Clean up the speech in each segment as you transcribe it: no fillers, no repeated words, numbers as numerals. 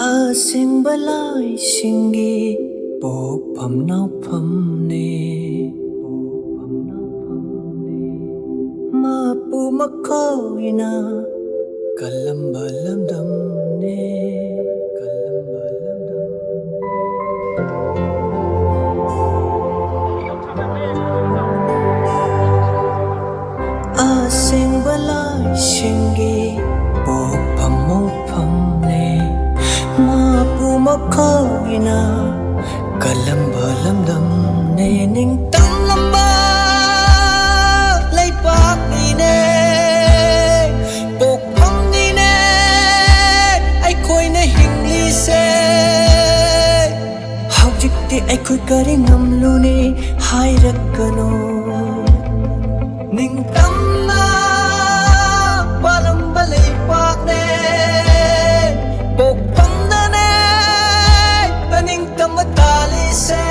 ꯑꯁꯦꯡꯕ ꯂꯥꯏꯁꯤꯡꯒꯤ ꯄꯣꯛꯐꯝ ꯅꯥꯎꯐꯝꯅꯦ ꯃꯄꯨ ꯃꯈꯣꯏꯅ ꯀꯜꯂꯝꯕ ꯂꯝꯗꯝꯅꯦ ꯑꯁꯦꯡꯕ ꯂꯥꯏꯁꯤꯡꯒꯤ ꯄꯣꯛꯐꯝ ꯃꯧꯐꯝꯅꯦ ꯃꯄꯨ ꯃꯈꯣꯏꯅ ꯀꯜꯂꯝꯕ ꯂꯝꯗꯝꯅꯦ ꯅꯤꯡꯇꯝꯂꯝꯕ ꯂꯩꯄꯥꯛꯅꯤꯅꯦ ꯄꯣꯛꯐꯝꯅꯤꯅꯦ ꯑꯩꯈꯣꯏꯅ ꯍꯤꯡꯂꯤꯁꯦ ꯍꯧꯖꯤꯛꯇꯤ ꯑꯩꯈꯣꯏ ꯀꯔꯤ ꯉꯝꯂꯨꯅꯤ ꯍꯥꯏꯔꯛꯀꯅꯣ ꯅꯤꯡꯇꯝꯅ ꯄꯥꯜꯂꯝꯕ ꯂꯩꯄꯥꯛꯅꯦ ꯄꯣꯛꯐꯝꯗꯅꯦ ꯅꯤꯡꯇꯝꯕ ꯇꯥꯜꯂꯤꯁꯦ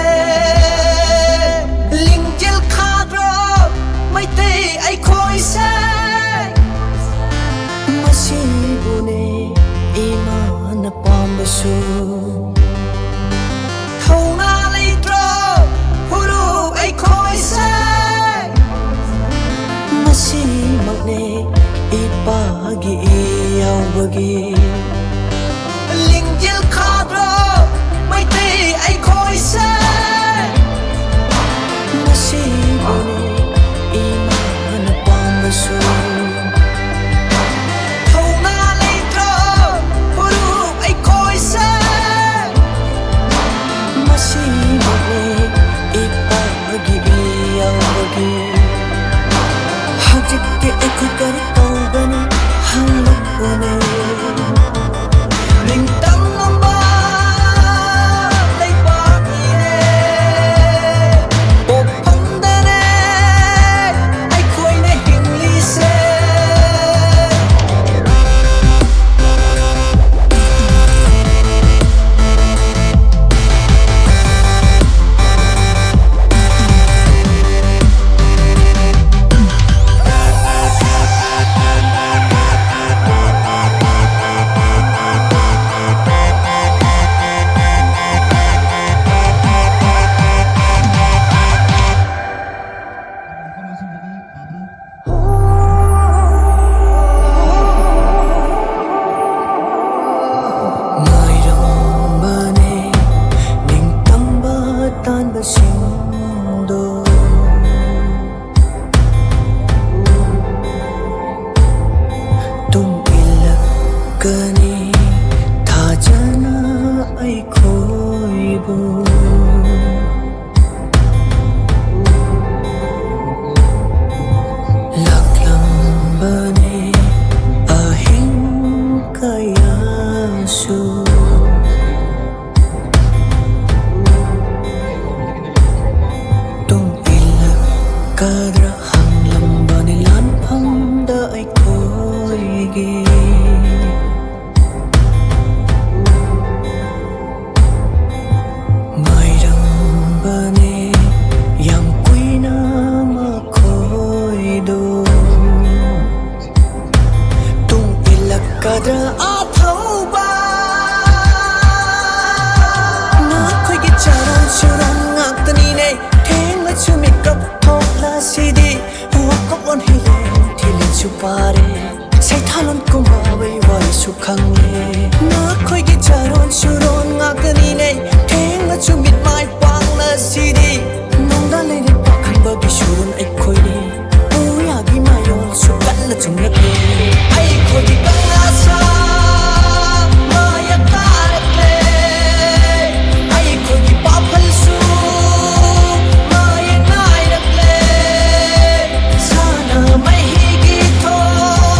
ꯂꯤꯡꯖꯦꯜ ꯈꯥꯗ꯭ꯔꯣ ꯃꯩꯇꯩ ꯑꯩꯈꯣꯏꯁꯦ ꯃꯁꯤꯕꯨꯅꯦ ꯏꯃꯥꯅ ꯄꯥꯝꯕꯁꯨ ꯊꯧꯅꯥ ꯂꯩꯇ꯭ꯔꯣ ꯐꯨꯔꯨꯞ ꯑꯩꯈꯣꯏꯁꯦ ꯃꯁꯤꯃꯛꯅꯦ ꯏꯄꯥꯒꯤ ꯏꯌꯥꯎꯕꯒꯤ ꯂꯤꯡꯖꯦꯜ ꯈꯥꯗ꯭ꯔꯣ ꯃꯩꯇꯩ ꯑꯩꯈꯣꯏꯁꯦ ꯃꯁꯤꯕꯨꯅꯦ ꯏꯃꯥꯅ ꯄꯥꯝꯕꯁꯨ ꯊꯧꯅꯥ ꯂꯩꯇ꯭ꯔꯣ ꯐꯨꯔꯨꯞ ꯑꯩꯈꯣꯏꯁꯦ ꯃꯁꯤꯃꯛꯅꯦ ꯏꯄꯥꯒꯤ ꯏꯌꯥꯎꯕꯒꯤ ꯍꯧꯖꯤꯛꯇꯤ ꯑꯩꯈꯣꯏ ꯀꯔꯤ ꯇꯧꯒꯅꯤ ꯍꯪꯂꯛꯄꯅꯦ ꯅꯤꯡꯇꯝꯂꯝꯕ ꯂꯩꯄꯥꯛꯅꯤꯅꯦ ꯄꯣꯛꯐꯝꯗꯅꯦ ꯑꯩꯈꯣꯏꯅ ꯍꯤꯡꯂꯤꯁꯦ ꯊꯥꯖꯅ ꯑꯩꯈꯣꯏꯕꯨ ꯂꯥꯛꯂꯝꯕꯅꯦ ꯑꯍꯤꯡ ꯀꯌꯥꯁꯨ ꯇꯨꯡ ꯏꯜꯂꯛꯀꯗ꯭ꯔꯥ ꯍꯪꯂꯝꯕꯅꯦ ꯂꯥꯟꯐꯝꯗ ꯑꯩꯈꯣꯏꯒꯤ ꯌꯥꯝ ꯀꯨꯏꯅ ꯃꯈꯣꯏꯗꯣ ꯇꯨꯡ ꯏꯜꯂꯛꯀꯗ꯭ꯔꯥ ꯑꯊꯧꯕ ꯅꯈꯣꯏꯒꯤ ꯆꯔꯣꯟ ꯁꯨꯔꯣꯟ ꯉꯥꯛꯇꯅꯤꯅꯦ ꯊꯦꯡꯂꯁꯨ ꯃꯤꯀꯞ ꯊꯣꯛꯂꯁꯤꯗꯤ ꯋꯥꯀꯞꯂꯣꯟ ꯍꯌꯦꯡ ꯊꯤꯜꯂꯁꯨ ꯄꯥꯔꯦ ꯁꯩꯊꯥꯂꯣꯟ ꯀꯨꯝꯕꯥꯕꯩ ꯋꯥꯔꯤꯁꯨ ꯈꯪꯂꯦ ꯅꯈꯣꯏꯒꯤ ꯆꯔꯣꯟ ꯁꯨꯔꯣꯟ ꯉꯥꯛꯇꯅꯤꯅꯦ ꯊꯦꯡꯂꯁꯨ ꯃꯤꯠꯃꯥꯏ ꯄꯥꯡꯂꯁꯤꯗꯤ ꯅꯣꯡꯗ ꯂꯩꯔꯦ ꯄꯥꯈꯪꯕꯒꯤ ꯁꯨꯔꯣꯟ ꯑꯩꯈꯣꯏꯅꯤ ꯎꯌꯥꯒꯤ ꯃꯥꯌꯣꯜꯁꯨ ꯀꯟꯅ ꯆꯨꯝꯂꯛꯂꯦ ꯑꯩꯈꯣꯏꯒꯤ ꯀꯪꯂꯥꯁꯥ ꯃꯥꯌ ꯇꯥꯔꯛꯂꯦ ꯑꯩꯈꯣꯏꯒꯤ ꯄꯥꯐꯜꯁꯨ ꯃꯥꯌ ꯅꯥꯏꯔꯛꯂꯦ ꯁꯥꯅ ꯃꯍꯤꯒꯤ ꯊꯣꯡ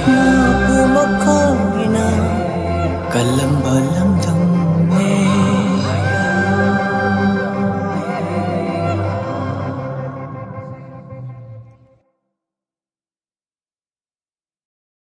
마구 먹거리나 갈람발람